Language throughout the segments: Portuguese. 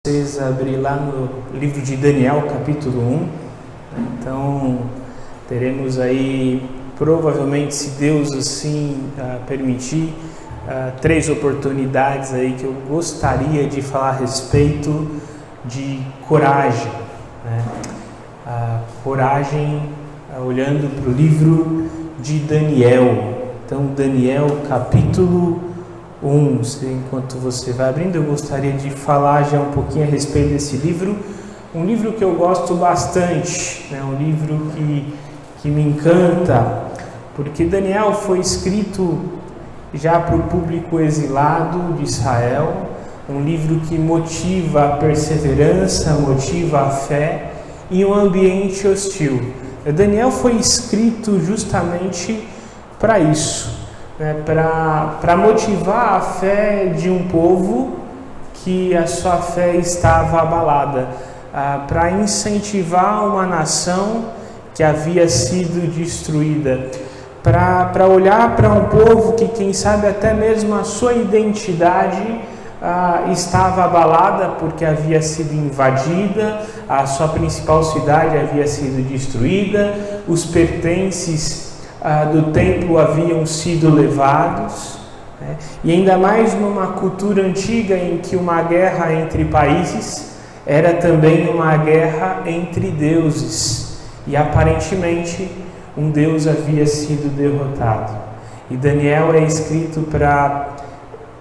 Vocês abrir lá no livro de Daniel, capítulo 1. Então, teremos aí, provavelmente, se Deus assim permitir, 3 oportunidades aí que eu gostaria de falar a respeito de coragem, né? Coragem, olhando para o livro de Daniel. Então, Daniel, capítulo 1, enquanto você vai abrindo, eu gostaria de falar já um pouquinho a respeito desse livro. Um livro que eu gosto bastante, né? Um livro que me encanta, porque Daniel foi escrito já para o público exilado de Israel, um livro que motiva a perseverança, motiva a fé em um ambiente hostil. Daniel foi escrito justamente para isso, para motivar a fé de um povo que a sua fé estava abalada, para incentivar uma nação que havia sido destruída, para olhar para um povo que, quem sabe, até mesmo a sua identidade estava abalada porque havia sido invadida, a sua principal cidade havia sido destruída, os pertences do templo haviam sido levados, né? E ainda mais numa cultura antiga em que uma guerra entre países era também uma guerra entre deuses, e aparentemente um deus havia sido derrotado. E Daniel é escrito para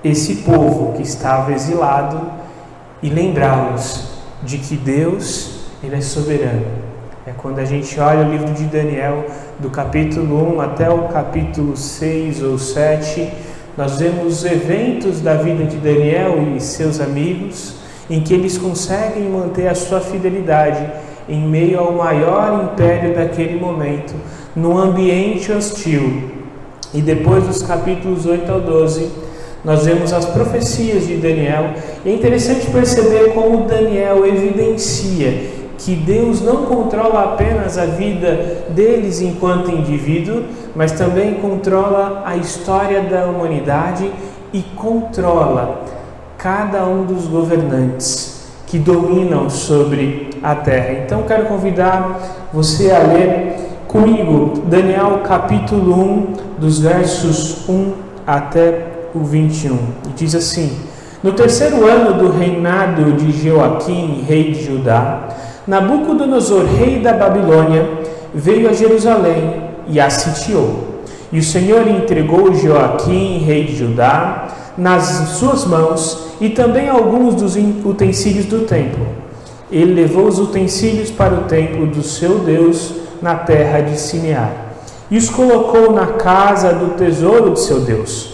esse povo que estava exilado e lembrá-los de que Deus, Ele é soberano. Quando a gente olha o livro de Daniel, do capítulo 1 até o capítulo 6 ou 7, nós vemos os eventos da vida de Daniel e seus amigos, em que eles conseguem manter a sua fidelidade em meio ao maior império daquele momento, num ambiente hostil. E depois dos capítulos 8 ao 12, nós vemos as profecias de Daniel, e é interessante perceber como Daniel evidencia que Deus não controla apenas a vida deles enquanto indivíduo, mas também controla a história da humanidade e controla cada um dos governantes que dominam sobre a terra. Então quero convidar você a ler comigo Daniel capítulo 1, dos versos 1 até o 21. E diz assim: No terceiro ano do reinado de Joaquim, rei de Judá, Nabucodonosor, rei da Babilônia, veio a Jerusalém e a sitiou. E o Senhor entregou Joaquim, rei de Judá, nas suas mãos, e também alguns dos utensílios do templo. Ele levou os utensílios para o templo do seu Deus na terra de Sinear, e os colocou na casa do tesouro de seu Deus.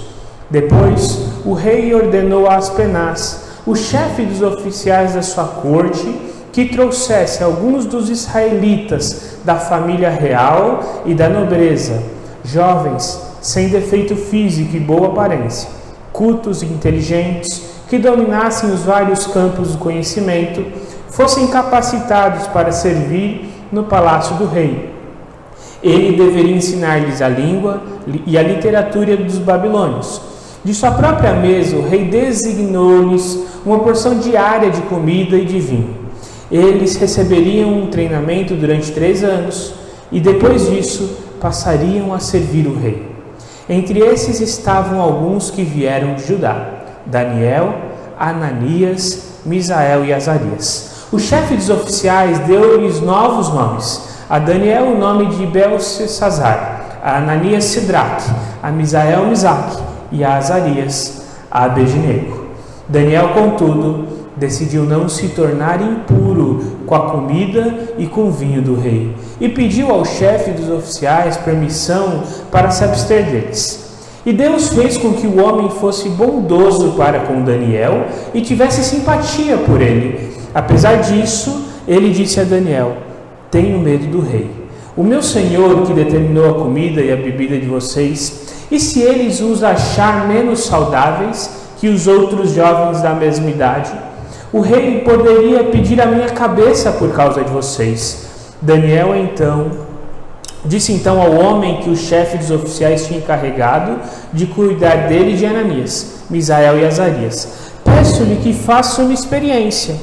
Depois, o rei ordenou a Aspenaz, o chefe dos oficiais da sua corte, que trouxesse alguns dos israelitas da família real e da nobreza, jovens, sem defeito físico e boa aparência, cultos e inteligentes, que dominassem os vários campos do conhecimento, fossem capacitados para servir no palácio do rei. Ele deveria ensinar-lhes a língua e a literatura dos babilônios. De sua própria mesa, o rei designou-lhes uma porção diária de comida e de vinho. Eles receberiam um treinamento durante 3 anos e depois disso passariam a servir o rei. Entre esses estavam alguns que vieram de Judá: Daniel, Ananias, Misael e Azarias. O chefe dos oficiais deu-lhes novos nomes: a Daniel o nome de Beltesazar, a Ananias Sidraque, a Misael Misaque e a Azarias a Abednego. Daniel, contudo, decidiu não se tornar impuro com a comida e com o vinho do rei, e pediu ao chefe dos oficiais permissão para se abster deles. E Deus fez com que o homem fosse bondoso para com Daniel e tivesse simpatia por ele. Apesar disso, ele disse a Daniel: Tenho medo do rei, o meu senhor, que determinou a comida e a bebida de vocês, e se eles os achar menos saudáveis que os outros jovens da mesma idade, o rei poderia pedir a minha cabeça por causa de vocês. Daniel disse então ao homem que o chefe dos oficiais tinha encarregado de cuidar dele e de Ananias, Misael e Azarias: Peço-lhe que faça uma experiência.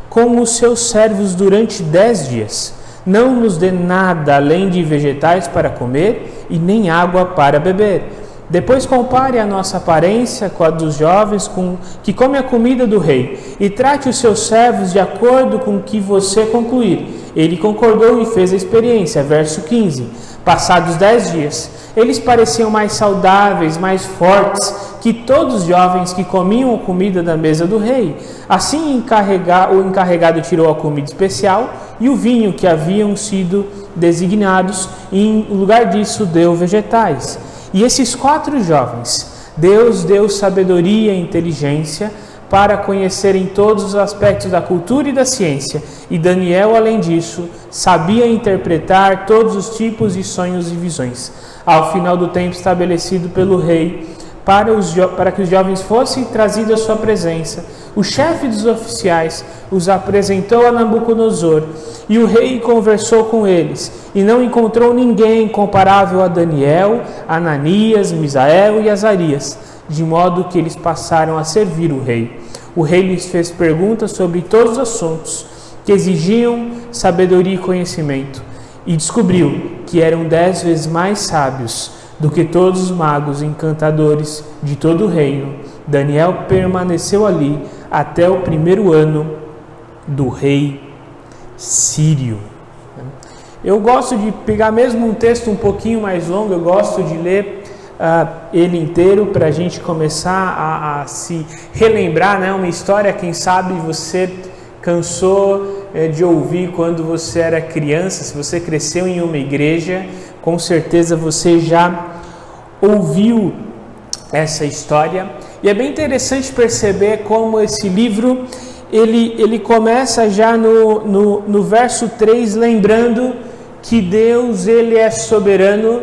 com os seus servos durante 10 dias. Não nos dê nada além de vegetais para comer e nem água para beber. Depois compare a nossa aparência com a dos jovens que comem a comida do rei, e trate os seus servos de acordo com o que você concluir. Ele concordou e fez a experiência. Verso 15. Passados 10 dias, eles pareciam mais saudáveis, mais fortes que todos os jovens que comiam a comida da mesa do rei. Assim o encarregado tirou a comida especial e o vinho que haviam sido designados, e em lugar disso deu vegetais. E esses 4 jovens, Deus deu sabedoria e inteligência para conhecerem todos os aspectos da cultura e da ciência. E Daniel, além disso, sabia interpretar todos os tipos de sonhos e visões. Ao final do tempo estabelecido pelo rei, para que os jovens fossem trazidos à sua presença, o chefe dos oficiais os apresentou a Nabucodonosor, e o rei conversou com eles, e não encontrou ninguém comparável a Daniel, Ananias, Misael e Azarias, de modo que eles passaram a servir o rei. O rei lhes fez perguntas sobre todos os assuntos que exigiam sabedoria e conhecimento, e descobriu que eram 10 vezes mais sábios do que todos os magos e encantadores de todo o reino. Daniel permaneceu ali até o 1º ano do rei sírio. Eu gosto de pegar mesmo um texto um pouquinho mais longo, eu gosto de ler ele inteiro para a gente começar a se relembrar, né? Uma história, quem sabe você cansou de ouvir quando você era criança. Se você cresceu em uma igreja, com certeza você já ouviu essa história. E é bem interessante perceber como esse livro ele começa já no verso 3, lembrando que Deus ele é soberano,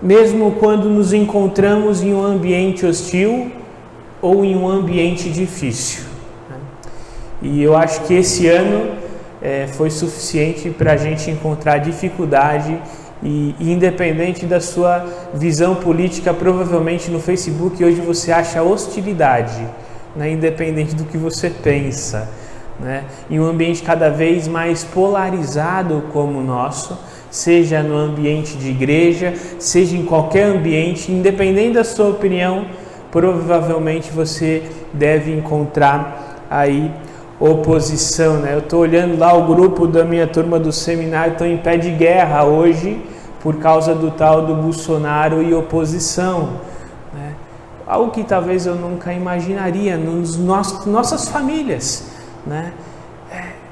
mesmo quando nos encontramos em um ambiente hostil ou em um ambiente difícil. E eu acho que esse ano foi suficiente para a gente encontrar dificuldade, e independente da sua visão política, provavelmente no Facebook hoje você acha hostilidade, né? Independente do que você pensa, né? Em um ambiente cada vez mais polarizado como o nosso, seja no ambiente de igreja, seja em qualquer ambiente, independente da sua opinião, provavelmente você deve encontrar aí oposição, né? Eu estou olhando lá o grupo da minha turma do seminário, estão em pé de guerra hoje por causa do tal do Bolsonaro e oposição, né? Algo que talvez eu nunca imaginaria nos nossas famílias, né?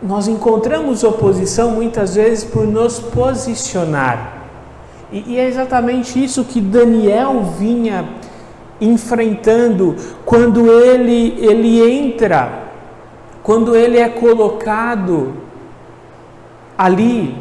Nós encontramos oposição muitas vezes por nos posicionar, e é exatamente isso que Daniel vinha enfrentando quando ele entra, quando ele é colocado ali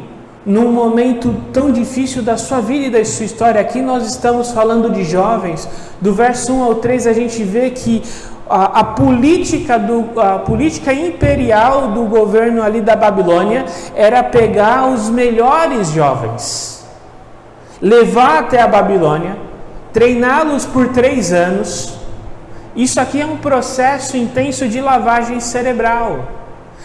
num momento tão difícil da sua vida e da sua história. Aqui nós estamos falando de jovens. Do verso 1 ao 3 a gente vê que a política imperial do governo ali da Babilônia era pegar os melhores jovens, levar até a Babilônia, treiná-los por 3 anos. Isso aqui é um processo intenso de lavagem cerebral.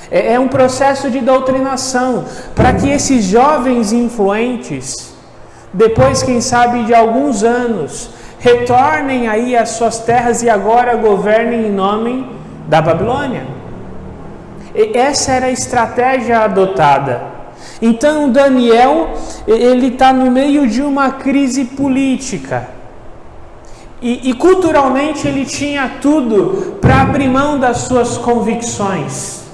É um processo de doutrinação, para que esses jovens influentes, depois, quem sabe, de alguns anos, retornem aí às suas terras e agora governem em nome da Babilônia. E essa era a estratégia adotada. Então Daniel, ele está no meio de uma crise política. E culturalmente ele tinha tudo para abrir mão das suas convicções.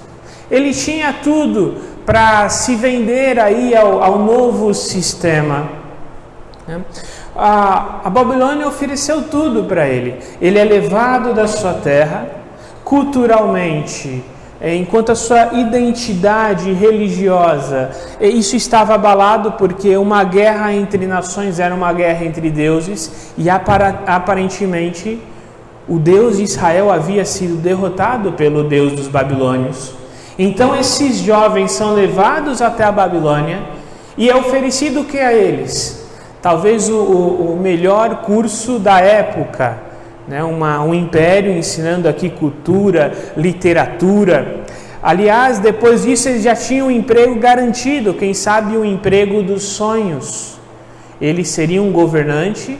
Ele tinha tudo para se vender aí ao novo sistema. A Babilônia ofereceu tudo para ele. Ele é levado da sua terra, culturalmente, enquanto a sua identidade religiosa, isso estava abalado, porque uma guerra entre nações era uma guerra entre deuses, e aparentemente o Deus de Israel havia sido derrotado pelo Deus dos babilônios. Então esses jovens são levados até a Babilônia e é oferecido o que a eles? Talvez o melhor curso da época, né? Um império ensinando aqui cultura, literatura, Aliás, depois disso eles já tinham um emprego garantido, quem sabe o emprego dos sonhos. Eles seriam um governante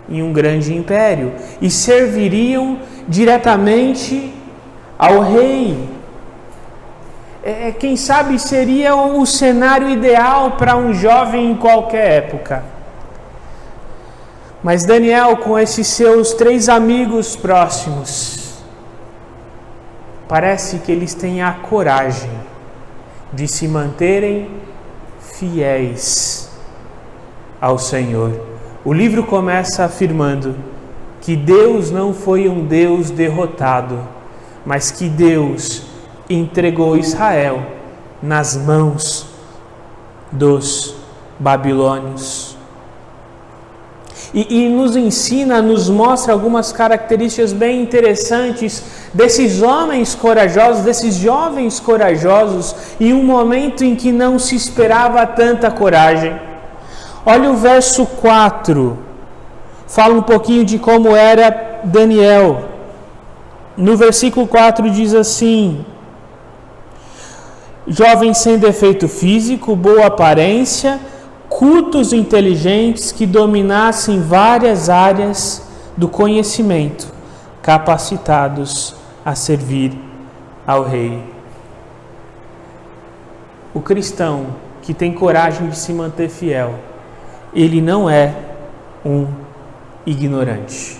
em um grande império e serviriam diretamente ao rei. Quem sabe seria o cenário ideal para um jovem em qualquer época. Mas Daniel, com esses seus 3 amigos próximos, parece que eles têm a coragem de se manterem fiéis ao Senhor. O livro começa afirmando que Deus não foi um Deus derrotado, mas que Deus entregou Israel nas mãos dos babilônios. E nos ensina, nos mostra algumas características bem interessantes desses homens corajosos, desses jovens corajosos, em um momento em que não se esperava tanta coragem. Olha o verso 4, fala um pouquinho de como era Daniel. No versículo 4 diz assim: jovens sem defeito físico, boa aparência, cultos inteligentes que dominassem várias áreas do conhecimento, capacitados a servir ao rei. O cristão que tem coragem de se manter fiel, ele não é um ignorante.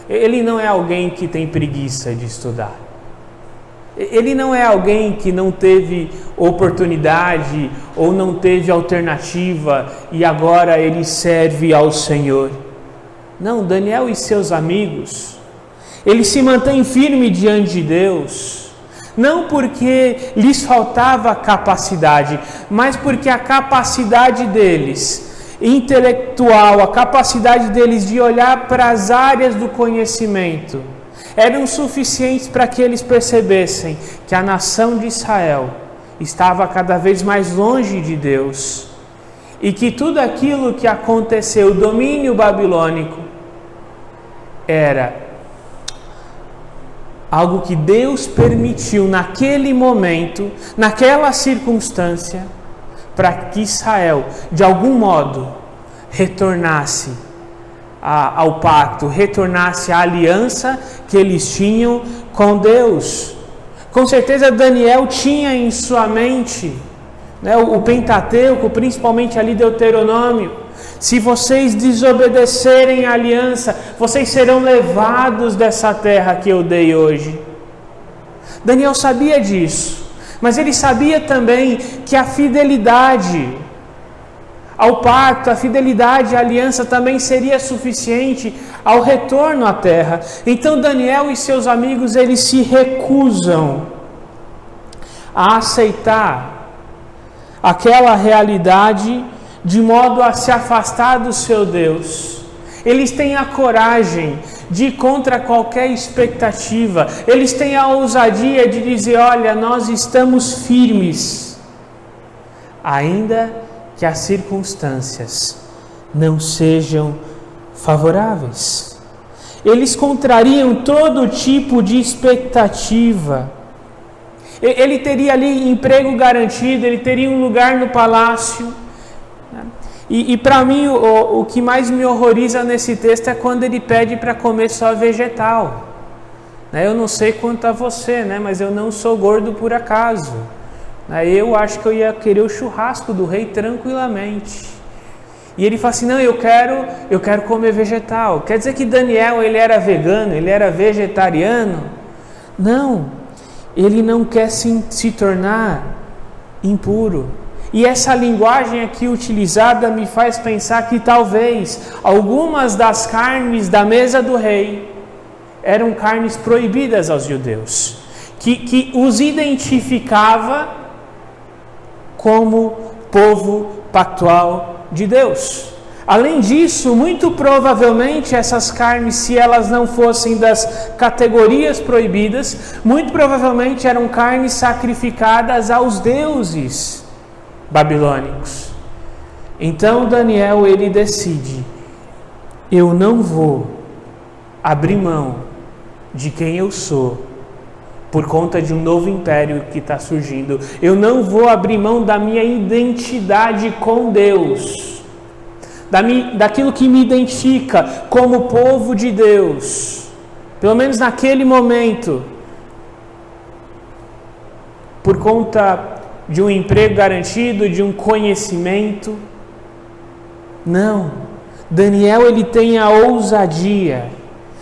Ele não é alguém que tem preguiça de estudar. Ele não é alguém que não teve oportunidade ou não teve alternativa e agora ele serve ao Senhor. Não, Daniel e seus amigos, eles se mantêm firmes diante de Deus, não porque lhes faltava capacidade, mas porque a capacidade deles, intelectual, a capacidade deles de olhar para as áreas do conhecimento, eram suficientes para que eles percebessem que a nação de Israel estava cada vez mais longe de Deus e que tudo aquilo que aconteceu, o domínio babilônico, era algo que Deus permitiu naquele momento, naquela circunstância, para que Israel, de algum modo, retornasse ao pacto, retornasse à aliança que eles tinham com Deus. Com certeza Daniel tinha em sua mente, o Pentateuco, principalmente ali Deuteronômio: se vocês desobedecerem à aliança, vocês serão levados dessa terra que eu dei hoje. Daniel sabia disso, mas ele sabia também que a fidelidade ao pacto, a fidelidade à aliança também seria suficiente ao retorno à terra. Então Daniel e seus amigos, eles se recusam a aceitar aquela realidade de modo a se afastar do seu Deus. Eles têm a coragem de ir contra qualquer expectativa. Eles têm a ousadia de dizer: olha, nós estamos firmes, ainda que as circunstâncias não sejam favoráveis. Eles contrariam todo tipo de expectativa. Ele teria ali emprego garantido, ele teria um lugar no palácio. E para mim, o que mais me horroriza nesse texto é quando ele pede para comer só vegetal. Eu não sei quanto a você, mas eu não sou gordo por acaso. Eu acho que eu ia querer o churrasco do rei tranquilamente. E ele fala assim: não, eu quero comer vegetal. Quer dizer que Daniel, ele era vegano, ele era vegetariano? Não, ele não quer se tornar impuro. E essa linguagem aqui utilizada me faz pensar que talvez algumas das carnes da mesa do rei eram carnes proibidas aos judeus, que os identificava como povo pactual de Deus. Além disso, muito provavelmente essas carnes, se elas não fossem das categorias proibidas, muito provavelmente eram carnes sacrificadas aos deuses babilônicos. Então Daniel, ele decide: eu não vou abrir mão de quem eu sou por conta de um novo império que está surgindo. Eu não vou abrir mão da minha identidade com Deus, daquilo que me identifica como povo de Deus, pelo menos naquele momento, por conta de um emprego garantido, de um conhecimento. Não, Daniel ele tem a ousadia,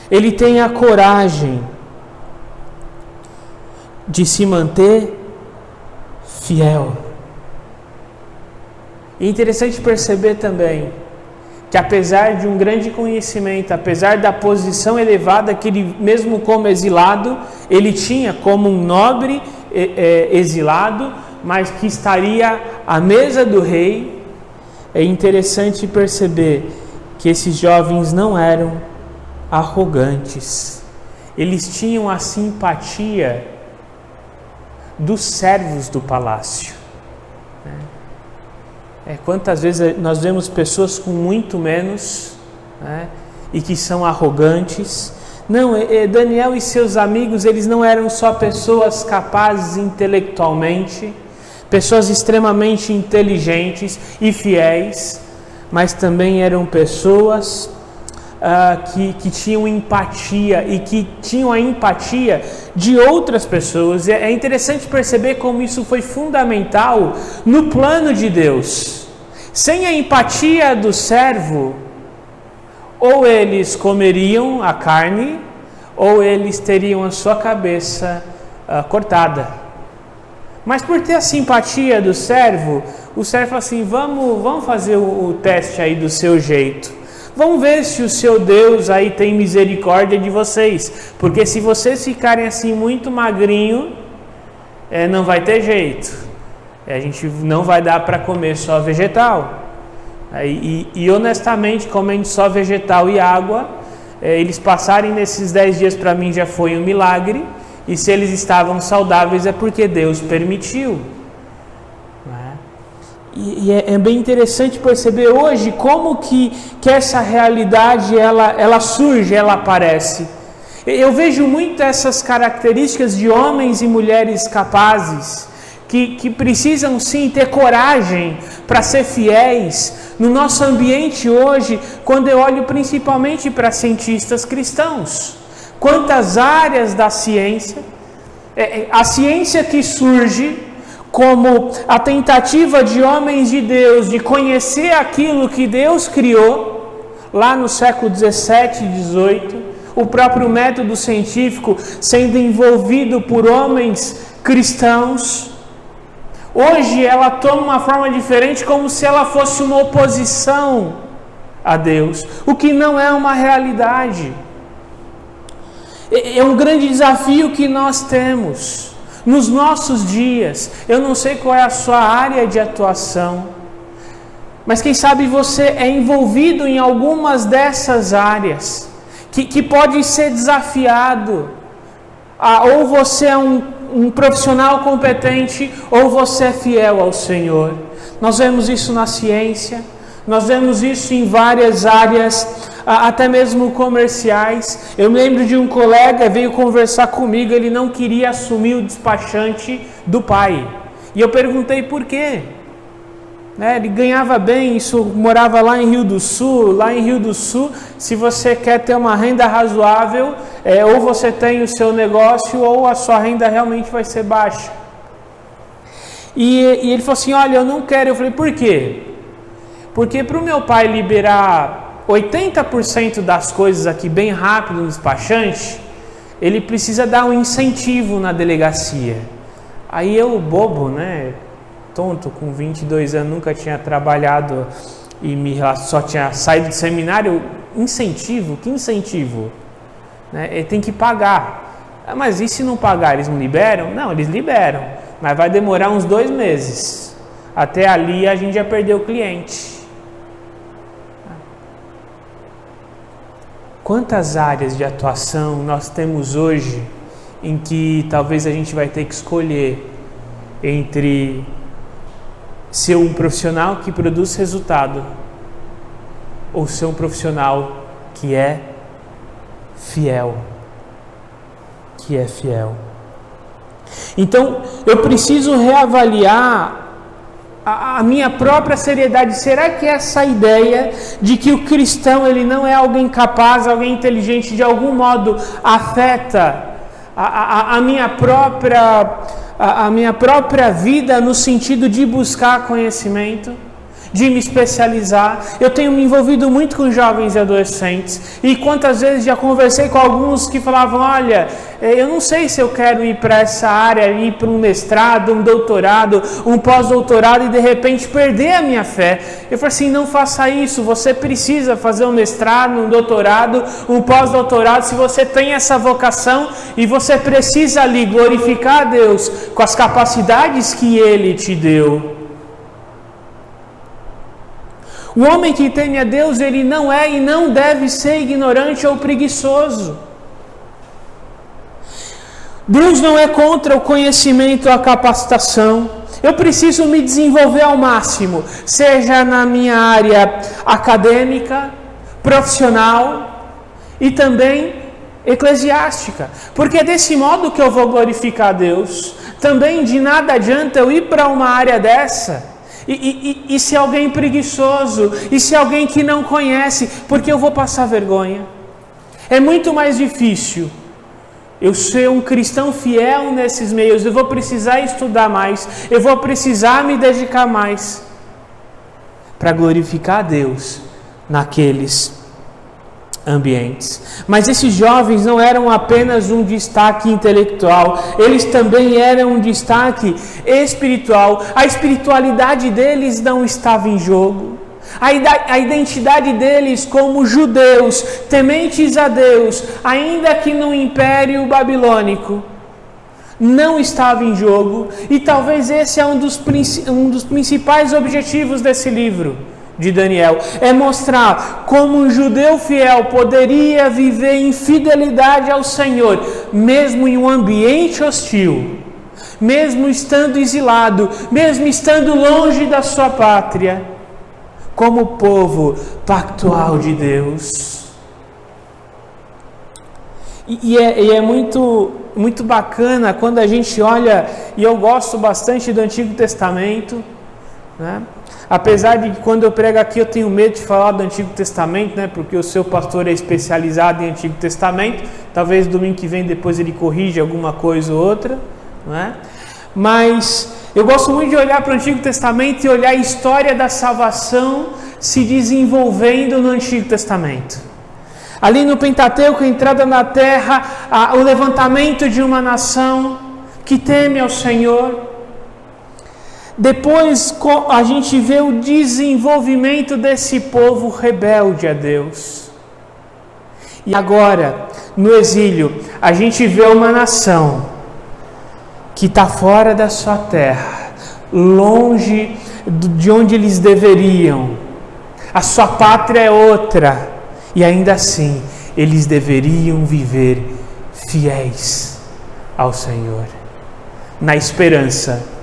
ele tem a coragem de se manter fiel. E é interessante perceber também que apesar de um grande conhecimento, apesar da posição elevada que ele, mesmo como exilado, ele tinha como um nobre exilado, mas que estaria à mesa do rei, é interessante perceber que esses jovens não eram arrogantes. Eles tinham a simpatia dos servos do palácio. Quantas vezes nós vemos pessoas com muito menos, e que são arrogantes. Não, Daniel e seus amigos, eles não eram só pessoas capazes intelectualmente, pessoas extremamente inteligentes e fiéis, mas também eram pessoas que tinham empatia e que tinham a empatia de outras pessoas. É interessante perceber como isso foi fundamental no plano de Deus. Sem a empatia do servo, ou eles comeriam a carne, ou eles teriam a sua cabeça cortada. Mas por ter a simpatia do servo, o servo fala assim: vamos fazer o teste aí do seu jeito. Vamos ver se o seu Deus aí tem misericórdia de vocês. Porque se vocês ficarem assim muito magrinho, não vai ter jeito. A gente não vai dar para comer só vegetal. E honestamente, comendo só vegetal e água, eles passarem nesses 10 dias para mim já foi um milagre. E se eles estavam saudáveis é porque Deus permitiu. E é bem interessante perceber hoje como que essa realidade ela surge, ela aparece. Eu vejo muito essas características de homens e mulheres capazes, que precisam sim ter coragem para ser fiéis no nosso ambiente hoje, quando eu olho principalmente para cientistas cristãos. Quantas áreas da ciência, a ciência que surge como a tentativa de homens de Deus de conhecer aquilo que Deus criou, lá no século 17 e 18, o próprio método científico sendo envolvido por homens cristãos, hoje ela toma uma forma diferente, como se ela fosse uma oposição a Deus, o que não é uma realidade. É um grande desafio que nós temos nos nossos dias. Eu não sei qual é a sua área de atuação, mas quem sabe você é envolvido em algumas dessas áreas que pode ser desafiado. Ou você é um profissional competente, ou você é fiel ao Senhor. Nós vemos isso na ciência, nós vemos isso em várias áreas, até mesmo comerciais. Eu me lembro de um colega veio conversar comigo, ele não queria assumir o despachante do pai. E eu perguntei por quê. Ele ganhava bem, isso, morava lá em Rio do Sul. Lá em Rio do Sul, se você quer ter uma renda razoável, ou você tem o seu negócio, ou a sua renda realmente vai ser baixa. E ele falou assim: olha, eu não quero. Eu falei: por quê? Porque para o meu pai liberar 80% das coisas aqui bem rápido no despachante, ele precisa dar um incentivo na delegacia. Aí eu, bobo, tonto, com 22 anos, nunca tinha trabalhado e só tinha saído do seminário. Incentivo? Que incentivo? Ele tem que pagar. Mas e se não pagar, eles não liberam? Não, eles liberam, mas vai demorar uns 2 meses. Até ali a gente já perdeu o cliente. Quantas áreas de atuação nós temos hoje em que talvez a gente vai ter que escolher entre ser um profissional que produz resultado ou ser um profissional que é fiel. Então, eu preciso reavaliar a minha própria seriedade. Será que essa ideia de que o cristão ele não é alguém capaz, alguém inteligente, de algum modo afeta a minha própria vida no sentido de buscar conhecimento, de me especializar? Eu tenho me envolvido muito com jovens e adolescentes, e quantas vezes já conversei com alguns que falavam: olha, eu não sei se eu quero ir para essa área, ir para um mestrado, um doutorado, um pós-doutorado, e de repente perder a minha fé. Eu falei assim: não faça isso, você precisa fazer um mestrado, um doutorado, um pós-doutorado, se você tem essa vocação, e você precisa ali glorificar a Deus com as capacidades que Ele te deu. O homem que teme a Deus, ele não é e não deve ser ignorante ou preguiçoso. Deus não é contra o conhecimento ou a capacitação. Eu preciso me desenvolver ao máximo, seja na minha área acadêmica, profissional e também eclesiástica. Porque é desse modo que eu vou glorificar a Deus. Também de nada adianta eu ir para uma área dessa e se alguém preguiçoso, e se alguém que não conhece, porque eu vou passar vergonha. É muito mais difícil eu ser um cristão fiel nesses meios. Eu vou precisar estudar mais, eu vou precisar me dedicar mais para glorificar a Deus naqueles ambientes. Mas esses jovens não eram apenas um destaque intelectual, eles também eram um destaque espiritual. A espiritualidade deles não estava em jogo. A identidade deles como judeus, tementes a Deus, ainda que no Império Babilônico, não estava em jogo. E talvez esse é um dos principais objetivos desse livro de Daniel, é mostrar como um judeu fiel poderia viver em fidelidade ao Senhor, mesmo em um ambiente hostil, mesmo estando exilado, mesmo estando longe da sua pátria, como povo pactual de Deus. E é muito bacana quando a gente olha, e eu gosto bastante do Antigo Testamento, né? Apesar de que quando eu prego aqui eu tenho medo de falar do Antigo Testamento, né? Porque o seu pastor é especializado em Antigo Testamento. Talvez domingo que vem depois ele corrija alguma coisa ou outra, né? Mas eu gosto muito de olhar para o Antigo Testamento e olhar a história da salvação se desenvolvendo no Antigo Testamento. Ali no Pentateuco, a entrada na terra, o levantamento de uma nação que teme ao Senhor. Depois a gente vê o desenvolvimento desse povo rebelde a Deus. E agora, no exílio, a gente vê uma nação que está fora da sua terra, longe de onde eles deveriam. A sua pátria é outra, e ainda assim, eles deveriam viver fiéis ao Senhor, na esperança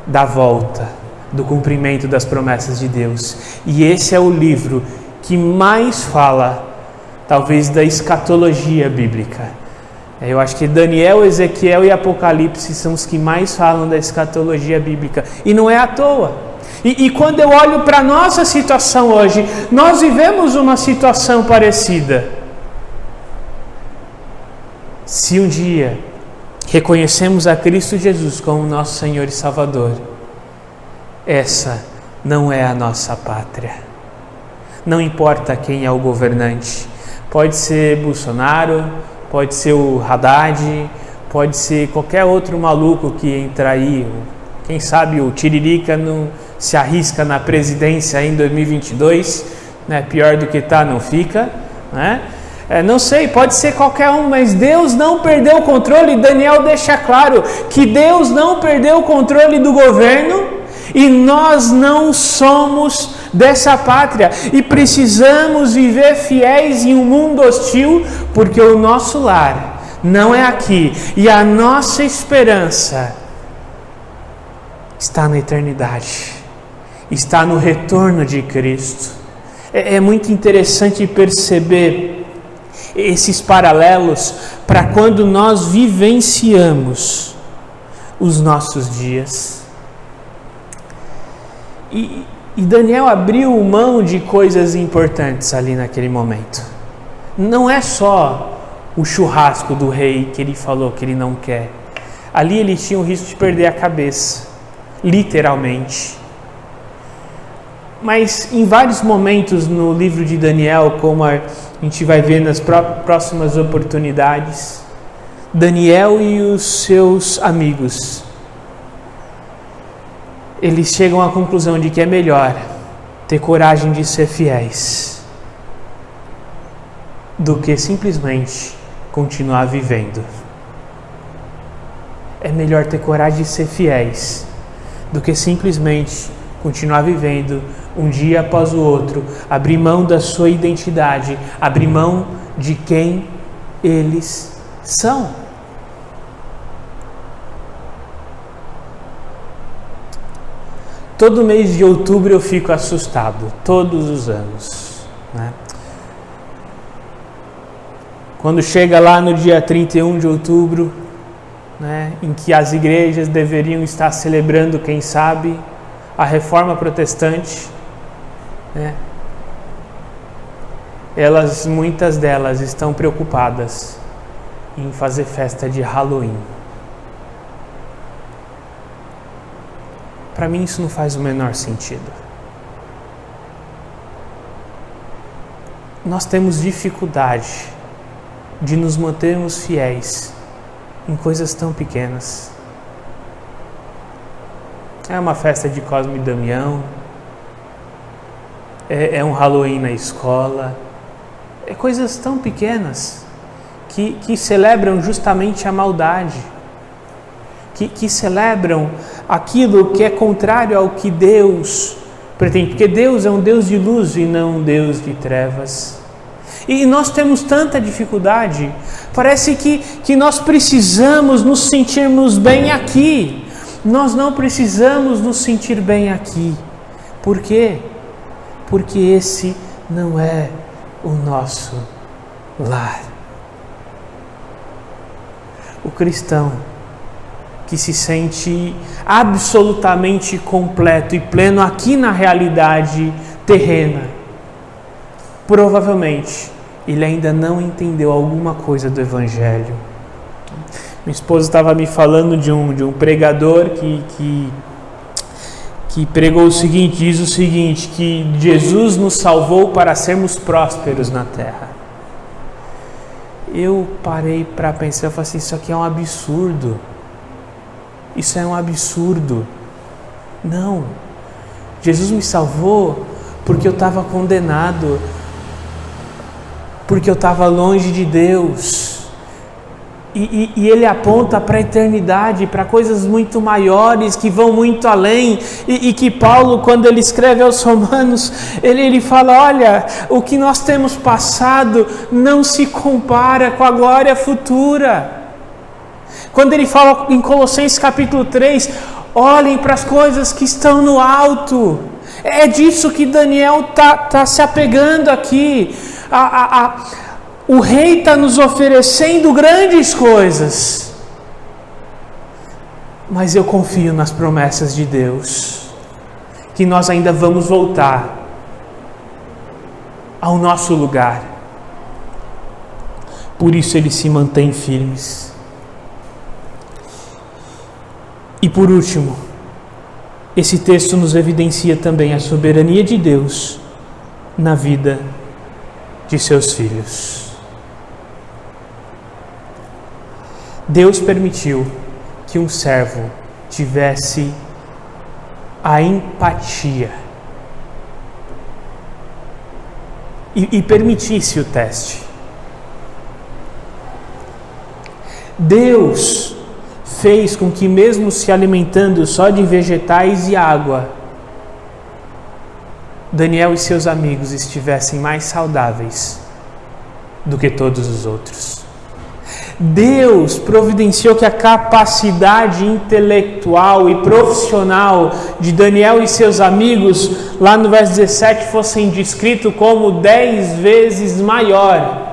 da volta, do cumprimento das promessas de Deus. E esse é o livro que mais fala, talvez, da escatologia bíblica. Eu acho que Daniel, Ezequiel e Apocalipse são os que mais falam da escatologia bíblica. E não é à toa. E quando eu olho para a nossa situação hoje, nós vivemos uma situação parecida. Se um dia reconhecemos a Cristo Jesus como nosso Senhor e Salvador, essa não é a nossa pátria. Não importa quem é o governante. Pode ser Bolsonaro, pode ser o Haddad, pode ser qualquer outro maluco que entra aí. Quem sabe o Tiririca não se arrisca na presidência em 2022, né? Pior do que está não fica, né? Não sei, pode ser qualquer um, mas Deus não perdeu o controle. Daniel deixa claro que Deus não perdeu o controle do governo e nós não somos dessa pátria e precisamos viver fiéis em um mundo hostil, porque o nosso lar não é aqui e a nossa esperança está na eternidade, está no retorno de Cristo. É muito interessante perceber esses paralelos para quando nós vivenciamos os nossos dias. E Daniel abriu mão de coisas importantes ali naquele momento. Não é só o churrasco do rei que ele falou que ele não quer. Ali ele tinha o risco de perder a cabeça, literalmente. Mas em vários momentos no livro de Daniel, como a gente vai ver nas próximas oportunidades, Daniel e os seus amigos, eles chegam à conclusão de que é melhor ter coragem de ser fiéis do que simplesmente continuar vivendo. É melhor ter coragem de ser fiéis do que simplesmente continuar vivendo um dia após o outro, abrir mão da sua identidade, abrir mão de quem eles são. Todo mês de outubro eu fico assustado, todos os anos, né? Quando chega lá no dia 31 de outubro, né, em que as igrejas deveriam estar celebrando, quem sabe, a reforma protestante, né? Muitas delas estão preocupadas em fazer festa de Halloween. Para mim isso não faz o menor sentido. Nós temos dificuldade de nos mantermos fiéis em coisas tão pequenas. É uma festa de Cosme e Damião, é um Halloween na escola, é coisas tão pequenas que celebram justamente a maldade, que celebram aquilo que é contrário ao que Deus pretende, porque Deus é um Deus de luz e não um Deus de trevas. E nós temos tanta dificuldade, parece que nós precisamos nos sentirmos bem aqui. Nós não precisamos nos sentir bem aqui. Por quê? Porque esse não é o nosso lar. O cristão que se sente absolutamente completo e pleno aqui na realidade terrena, provavelmente ele ainda não entendeu alguma coisa do Evangelho. Minha esposa estava me falando de um pregador que pregou o seguinte, diz o seguinte, que Jesus nos salvou para sermos prósperos na terra. Eu parei para pensar, eu falei assim, isso aqui é um absurdo. Isso é um absurdo. Não. Jesus me salvou porque eu estava condenado, porque eu estava longe de Deus. E Ele aponta para a eternidade, para coisas muito maiores, que vão muito além. E que Paulo, quando ele escreve aos Romanos, ele fala, olha, o que nós temos passado não se compara com a glória futura. Quando ele fala em Colossenses capítulo 3, olhem para as coisas que estão no alto. É disso que Daniel está se apegando aqui. O rei está nos oferecendo grandes coisas, mas eu confio nas promessas de Deus, que nós ainda vamos voltar ao nosso lugar. Por isso eles se mantêm firmes. E por último, esse texto nos evidencia também a soberania de Deus na vida de seus filhos. Deus permitiu que um servo tivesse a empatia e permitisse o teste. Deus fez com que, mesmo se alimentando só de vegetais e água, Daniel e seus amigos estivessem mais saudáveis do que todos os outros. Deus providenciou que a capacidade intelectual e profissional de Daniel e seus amigos, lá no verso 17, fossem descritos como 10 vezes maior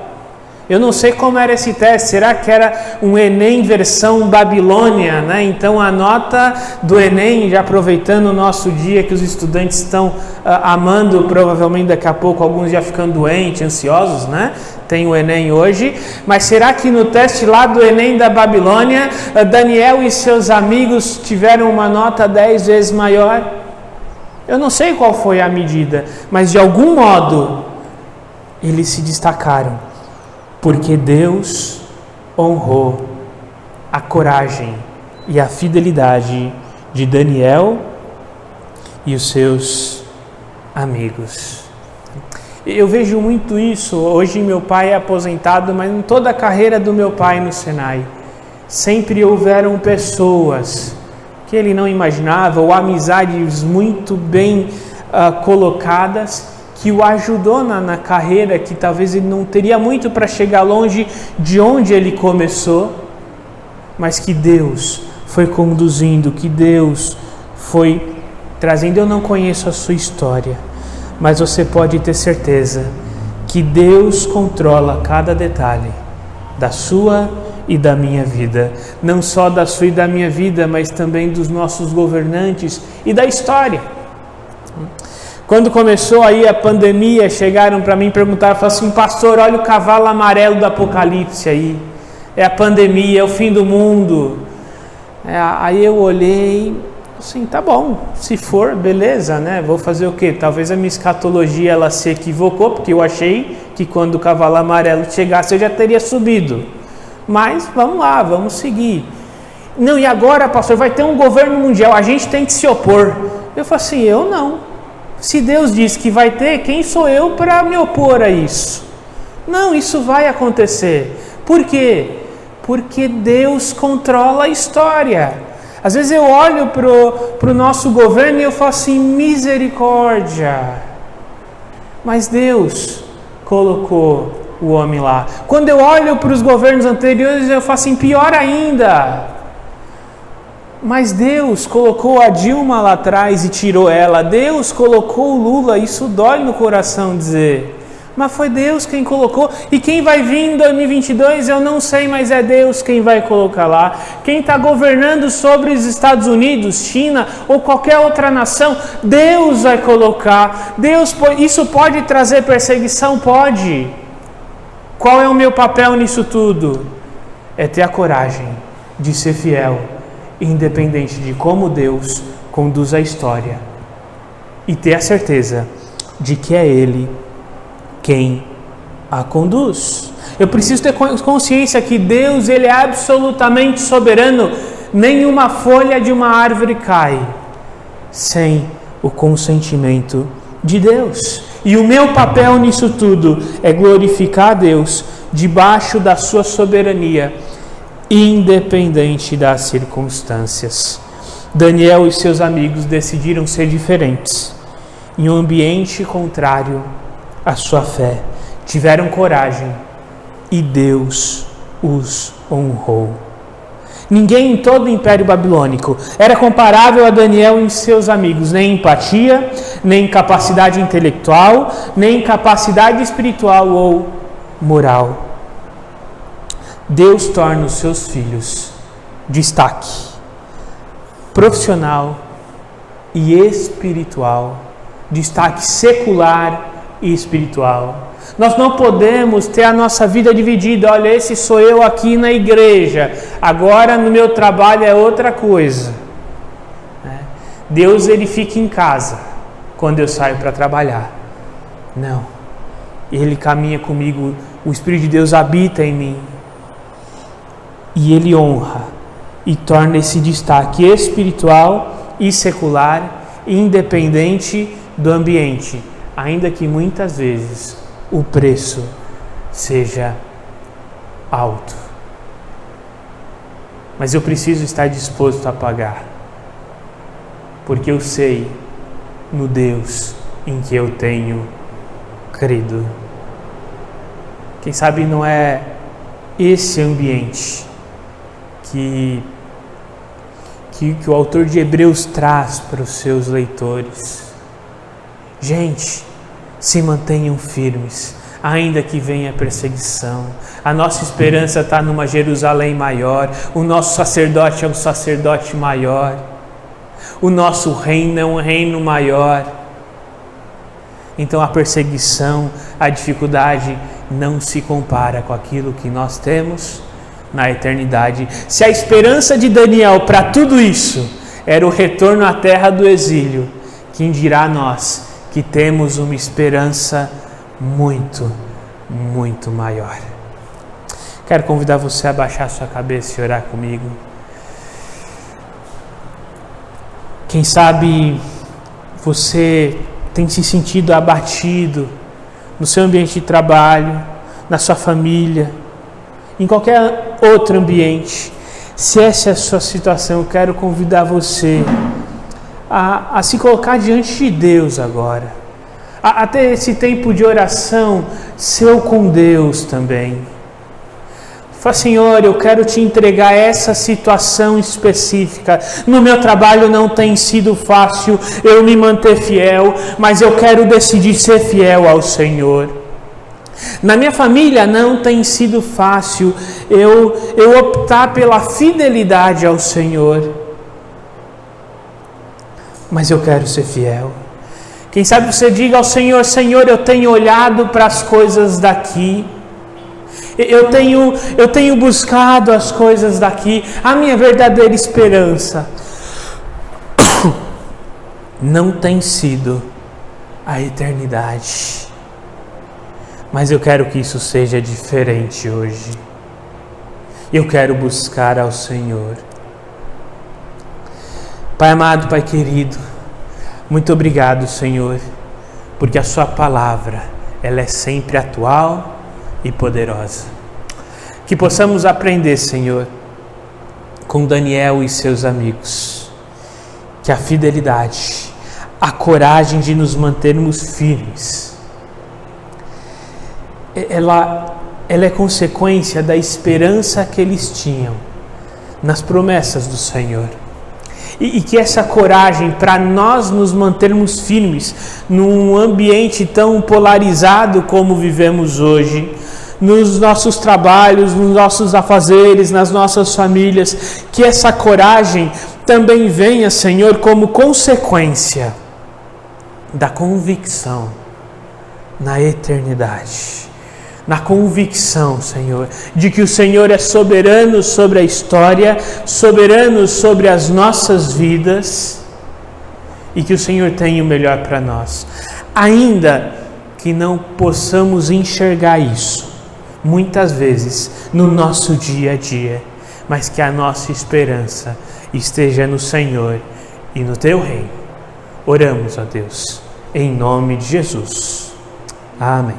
Eu não sei como era esse teste, será que era um Enem versão Babilônia, né? Então a nota do Enem, já aproveitando o nosso dia que os estudantes estão amando, provavelmente daqui a pouco alguns já ficando doentes, ansiosos, né? Tem o Enem hoje, mas será que no teste lá do Enem da Babilônia, Daniel e seus amigos tiveram uma nota 10 vezes maior? Eu não sei qual foi a medida, mas de algum modo eles se destacaram. Porque Deus honrou a coragem e a fidelidade de Daniel e os seus amigos. Eu vejo muito isso. Hoje meu pai é aposentado, mas em toda a carreira do meu pai no Senai, sempre houveram pessoas que ele não imaginava, ou amizades muito bem colocadas, que o ajudou na carreira, que talvez ele não teria muito para chegar longe de onde ele começou, mas que Deus foi conduzindo, que Deus foi trazendo. Eu não conheço a sua história, mas você pode ter certeza que Deus controla cada detalhe da sua e da minha vida, não só da sua e da minha vida, mas também dos nossos governantes e da história. Quando começou aí a pandemia, chegaram para mim e perguntaram, falaram assim: pastor, olha o cavalo amarelo do Apocalipse aí, é a pandemia, é o fim do mundo. Aí eu olhei, assim, tá bom, se for, beleza, né? Vou fazer o quê? Talvez a minha escatologia ela se equivocou, porque eu achei que quando o cavalo amarelo chegasse eu já teria subido. Mas vamos lá, vamos seguir. Não, e agora, pastor, vai ter um governo mundial, a gente tem que se opor. Eu falei assim, eu não. Se Deus diz que vai ter, quem sou eu para me opor a isso? Não, isso vai acontecer. Por quê? Porque Deus controla a história. Às vezes eu olho para o nosso governo e eu falo assim, misericórdia. Mas Deus colocou o homem lá. Quando eu olho para os governos anteriores, eu falo assim, pior ainda. Mas Deus colocou a Dilma lá atrás e tirou ela. Deus colocou o Lula, isso dói no coração dizer. Mas foi Deus quem colocou. E quem vai vir em 2022, eu não sei, mas é Deus quem vai colocar lá. Quem está governando sobre os Estados Unidos, China ou qualquer outra nação, Deus vai colocar. Isso pode trazer perseguição? Pode. Qual é o meu papel nisso tudo? É ter a coragem de ser fiel, independente de como Deus conduz a história, e ter a certeza de que é Ele quem a conduz. Eu preciso ter consciência que Deus, Ele é absolutamente soberano. Nenhuma folha de uma árvore cai sem o consentimento de Deus. E o meu papel nisso tudo é glorificar a Deus debaixo da sua soberania, independente das circunstâncias. Daniel e seus amigos decidiram ser diferentes em um ambiente contrário à sua fé. Tiveram coragem e Deus os honrou. Ninguém em todo o Império Babilônico era comparável a Daniel e seus amigos, nem em empatia, nem em capacidade intelectual, nem em capacidade espiritual ou moral. Deus torna os seus filhos destaque profissional e espiritual, destaque secular e espiritual. Nós não podemos ter a nossa vida dividida. Olha, esse sou eu aqui na igreja, agora no meu trabalho é outra coisa. Deus, Ele fica em casa quando eu saio para trabalhar. Não, Ele caminha comigo, o Espírito de Deus habita em mim. E Ele honra e torna esse destaque espiritual e secular, independente do ambiente, ainda que muitas vezes o preço seja alto. Mas eu preciso estar disposto a pagar, porque eu sei no Deus em que eu tenho crido. Quem sabe não é esse ambiente que o autor de Hebreus traz para os seus leitores. Gente, se mantenham firmes. ainda que venha perseguição. A nossa esperança está numa Jerusalém maior. O nosso sacerdote é um sacerdote maior. O nosso reino é um reino maior. Então a perseguição, a dificuldade não se compara com aquilo que nós temos na eternidade. Se a esperança de Daniel para tudo isso era o retorno à terra do exílio, quem dirá nós que temos uma esperança muito, muito maior. Quero convidar você a baixar sua cabeça e orar comigo. Quem sabe você tem se sentido abatido no seu ambiente de trabalho, na sua família, em qualquer outro ambiente. Se essa é a sua situação, eu quero convidar você a se colocar diante de Deus agora, a ter esse tempo de oração seu com Deus também. Fala, Senhor, eu quero te entregar essa situação específica. No meu trabalho não tem sido fácil eu me manter fiel, mas eu quero decidir ser fiel ao Senhor. Na minha família não tem sido fácil eu optar pela fidelidade ao Senhor, mas eu quero ser fiel. Quem sabe você diga ao Senhor: Senhor, eu tenho olhado para as coisas daqui, eu tenho buscado as coisas daqui. A minha verdadeira esperança não tem sido a eternidade, mas eu quero que isso seja diferente hoje. Eu quero buscar ao Senhor. Pai amado, Pai querido, muito obrigado, Senhor, porque a sua palavra, ela é sempre atual e poderosa. Que possamos aprender, Senhor, com Daniel e seus amigos, que a fidelidade, a coragem de nos mantermos firmes, ela é consequência da esperança que eles tinham nas promessas do Senhor. E que essa coragem para nós nos mantermos firmes num ambiente tão polarizado como vivemos hoje, nos nossos trabalhos, nos nossos afazeres, nas nossas famílias, que essa coragem também venha, Senhor, como consequência da convicção na eternidade. Na convicção, Senhor, de que o Senhor é soberano sobre a história, soberano sobre as nossas vidas, e que o Senhor tem o melhor para nós. Ainda que não possamos enxergar isso, muitas vezes, no nosso dia a dia, mas que a nossa esperança esteja no Senhor e no Teu reino. Oramos a Deus, em nome de Jesus. Amém.